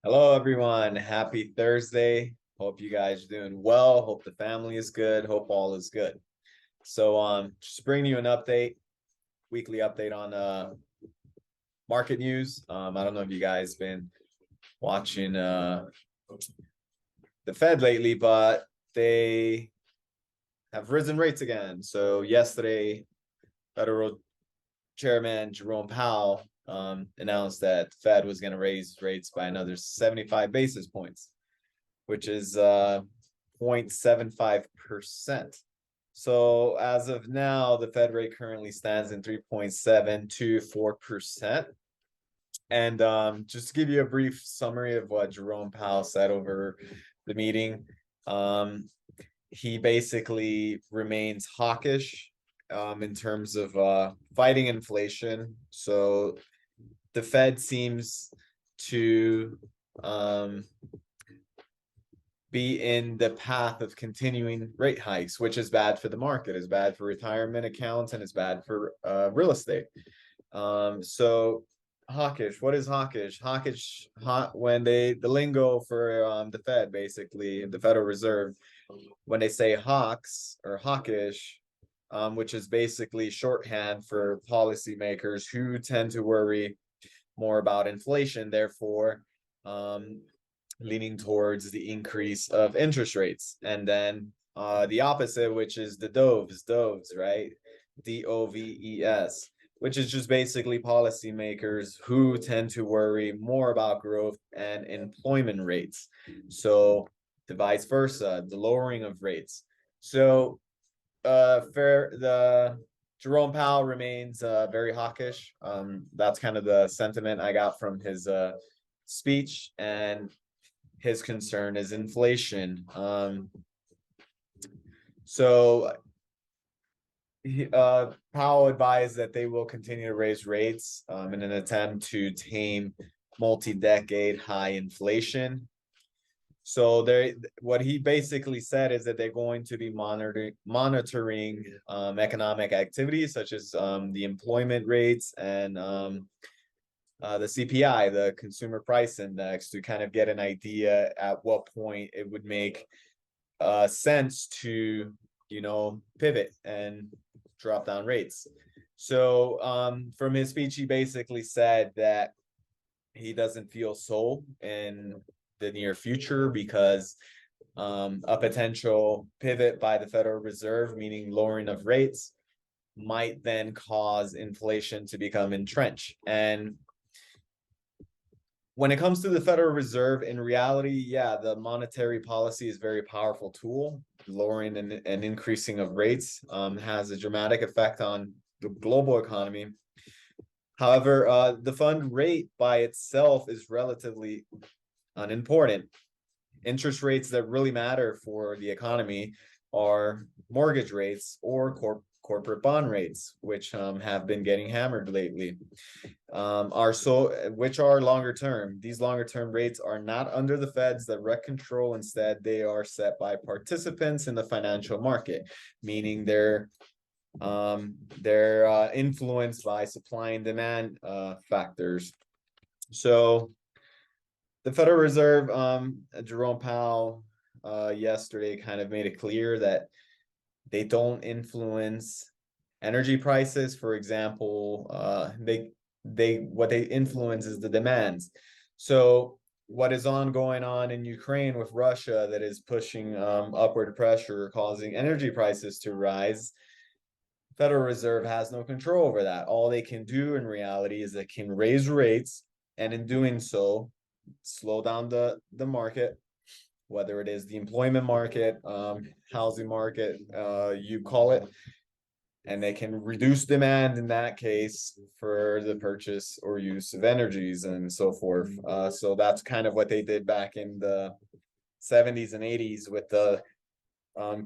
Hello, everyone. Happy Thursday. Hope you guys are doing well. Hope the family is good. Hope all is good. Just bringing you an update, weekly update on market news. I don't know if you guys been watching the Fed lately, but they have risen rates again. So yesterday, Federal Chairman Jerome Powell announced that the Fed was going to raise rates by another 75 basis points, which is 0.75%. So as of now, the Fed rate currently stands in 3.724%. And just to give you a brief summary of what Jerome Powell said over the meeting, he basically remains hawkish in terms of fighting inflation. So the Fed seems to be in the path of continuing rate hikes, which is bad for the market, is bad for retirement accounts, and is bad for real estate. So hawkish, what is hawkish? Hawkish, when the lingo for the Fed, basically the Federal Reserve, when they say hawks or hawkish, which is basically shorthand for policymakers who tend to worry more about inflation, therefore leaning towards the increase of interest rates. And then the opposite, which is the doves, right? DOVES, which is just basically policymakers who tend to worry more about growth and employment rates. So the vice versa, the lowering of rates. So the Jerome Powell remains very hawkish. That's kind of the sentiment I got from his speech, and his concern is inflation. So Powell advised that they will continue to raise rates in an attempt to tame multi-decade high inflation. So what he basically said is that they're going to be monitoring economic activities such as the employment rates and the CPI, the Consumer Price Index, to kind of get an idea at what point it would make sense to, pivot and drop down rates. So from his speech, he basically said that he doesn't feel so in the near future because a potential pivot by the Federal Reserve, meaning lowering of rates, might then cause inflation to become entrenched. And when it comes to the Federal Reserve, in reality, yeah, the monetary policy is a very powerful tool. Lowering and increasing of rates has a dramatic effect on the global economy. However, the fund rate by itself is relatively unimportant. Interest rates that really matter for the economy are mortgage rates or corporate bond rates, which have been getting hammered lately. Which are longer term. These longer term rates are not under the Fed's direct control. Instead, they are set by participants in the financial market, meaning they're influenced by supply and demand factors. So the Federal Reserve, Jerome Powell, yesterday kind of made it clear that they don't influence energy prices. For example, what they influence is the demands. So what is going on in Ukraine with Russia that is pushing upward pressure, causing energy prices to rise? Federal Reserve has no control over that. All they can do in reality is they can raise rates, and in doing so, slow down the market, whether it is the employment market, housing market, you call it, and they can reduce demand in that case for the purchase or use of energies and so forth. So that's kind of what they did back in the 70s and 80s with the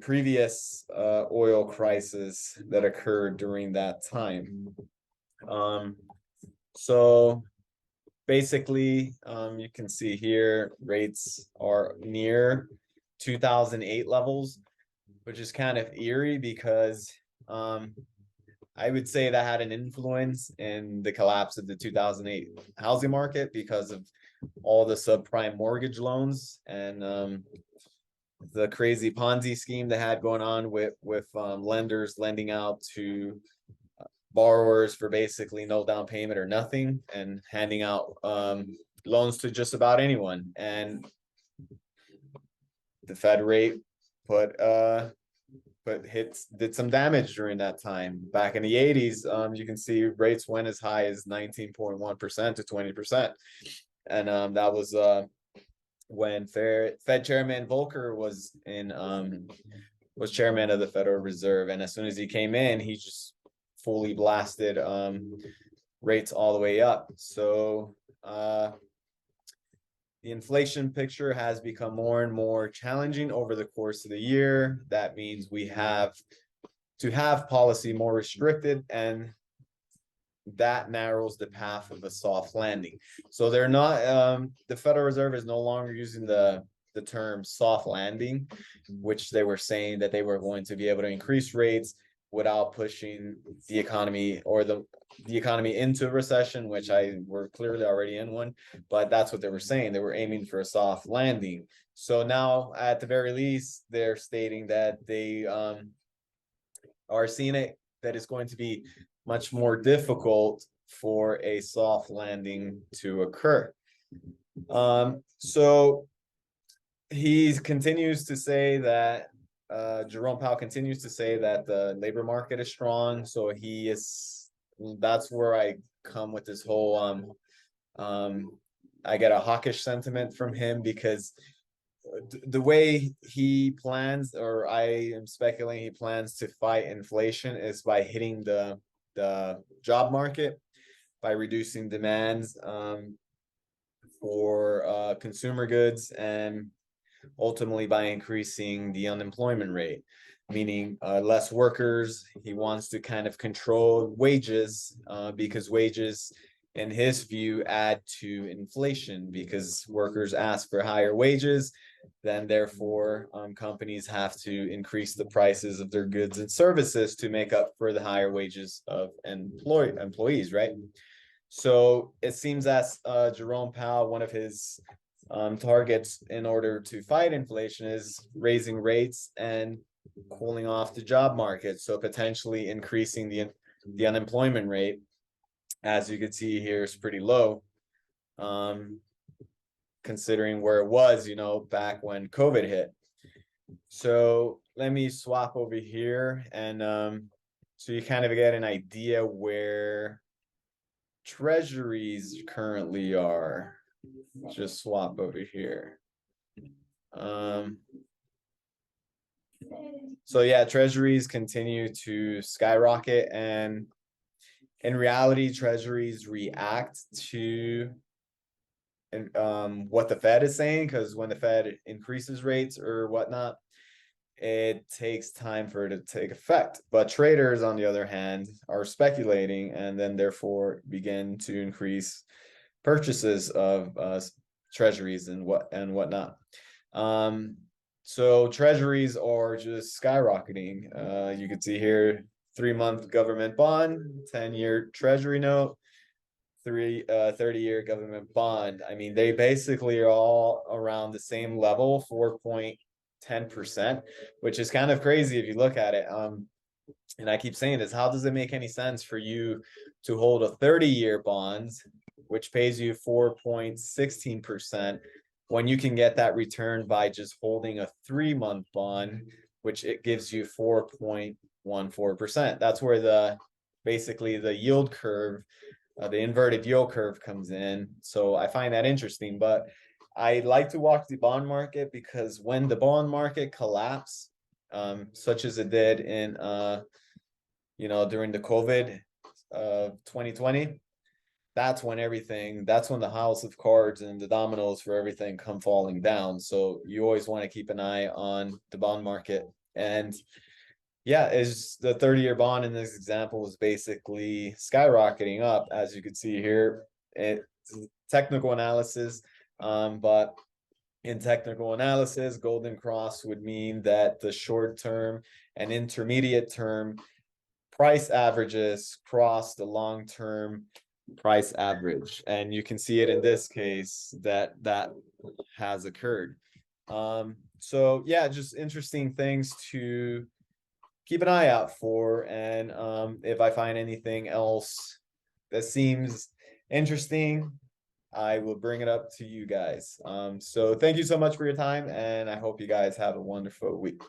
previous oil crisis that occurred during that time. So basically, you can see here rates are near 2008 levels, which is kind of eerie because I would say that had an influence in the collapse of the 2008 housing market because of all the subprime mortgage loans and the crazy Ponzi scheme they had going on with lenders lending out to borrowers for basically no down payment or nothing and handing out loans to just about anyone. And the Fed rate put did some damage during that time. Back in the 80s, you can see rates went as high as 19.1% to 20%. And that was when Fed Chairman Volcker was chairman of the Federal Reserve. And as soon as he came in, he just fully blasted rates all the way up. So the inflation picture has become more and more challenging over the course of the year. That means we have to have policy more restricted, and that narrows the path of a soft landing. So they're not, the Federal Reserve is no longer using the term soft landing, which they were saying that they were going to be able to increase rates without pushing the economy or the economy into a recession, which we're clearly already in one, but that's what they were saying. They were aiming for a soft landing. So now, at the very least, they're stating that they are seeing it that it's going to be much more difficult for a soft landing to occur. So he continues to say that Jerome Powell continues to say that the labor market is strong. So that's where I come with this whole I get a hawkish sentiment from him, because the way he plans, or I am speculating he plans to fight inflation, is by hitting the job market, by reducing demands for consumer goods, and ultimately by increasing the unemployment rate, meaning less workers. He wants to kind of control wages because wages, in his view, add to inflation, because workers ask for higher wages, then therefore companies have to increase the prices of their goods and services to make up for the higher wages of employees, right? So it seems as Jerome Powell, one of his targets in order to fight inflation is raising rates and cooling off the job market, so potentially increasing the unemployment rate. As you can see here, is pretty low, considering where it was, back when COVID hit. So let me swap over here, and so you kind of get an idea where treasuries currently are. Just swap over here. So yeah, treasuries continue to skyrocket, and in reality, treasuries react to what the Fed is saying, because when the Fed increases rates or whatnot, it takes time for it to take effect. But traders, on the other hand, are speculating, and then therefore begin to increase purchases of treasuries and whatnot. So treasuries are just skyrocketing. You can see here 3-month government bond, 10-year treasury note, 30-year government bond. I mean, they basically are all around the same level, 4.10%, which is kind of crazy if you look at it. And I keep saying this, how does it make any sense for you to hold a 30-year bond, which pays you 4.16%, when you can get that return by just holding a 3-month bond, which it gives you 4.14%. That's where basically the yield curve, the inverted yield curve comes in. So I find that interesting, but I like to watch the bond market, because when the bond market collapsed, such as it did in during the COVID 2020, that's when the house of cards and the dominoes for everything come falling down. So you always want to keep an eye on the bond market. And yeah, is the 30-year bond in this example was basically skyrocketing up, as you can see here. It's technical analysis, but in technical analysis, golden cross would mean that the short term and intermediate term price averages cross the long-term price average. And you can see it in this case that that has occurred. So yeah, just interesting things to keep an eye out for. And if I find anything else that seems interesting, I will bring it up to you guys. So thank you so much for your time, and I hope you guys have a wonderful week.